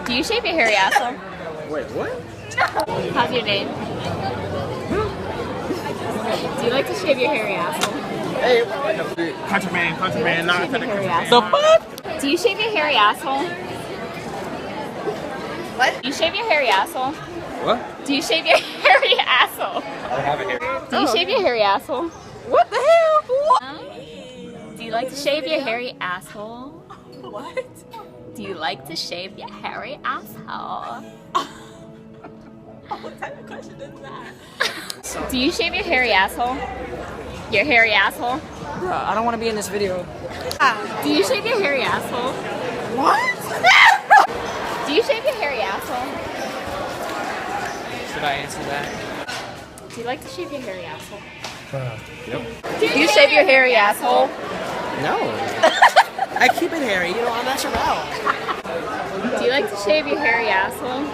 Do you shave your hairy asshole? Wait, what? How's your name? Do you like to shave your hairy asshole? Hey, contraband, not Shave your hairy the asshole. fuck? Do you shave your hairy asshole? What? Do you shave your hairy asshole? What? Do you shave your hairy asshole? I have it here. Do you shave your hairy asshole? What the hell? What? Do you like to shave your hairy asshole? What? Do you like to shave your hairy asshole? What type of question is that? Do you shave your hairy asshole? Your hairy asshole? Bro, I don't want to be in this video. Do you shave your hairy asshole? What? Do you shave your hairy asshole? Should I answer that? Do you like to shave your hairy asshole? Yep. Do you shave your hairy asshole? No. I keep it hairy. You know, I'm natural. Do you like to shave your hairy asshole?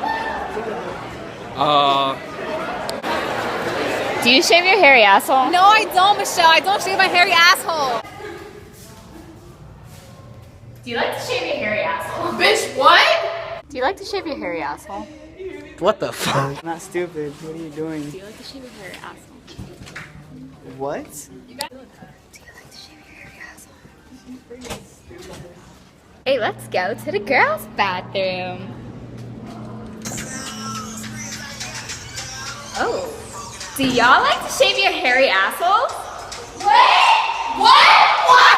Do you shave your hairy asshole? No, I don't, Michelle. I don't shave my hairy asshole. Do you like to shave your hairy asshole? Bitch, what? Do you like to shave your hairy asshole? What the fuck? I'm not stupid. What are you doing? Do you like to shave your hairy asshole? What? Do you like to shave your hairy asshole? Hey, let's go to the girls' bathroom. Oh. Do y'all like to shave your hairy assholes? Wait! What? What?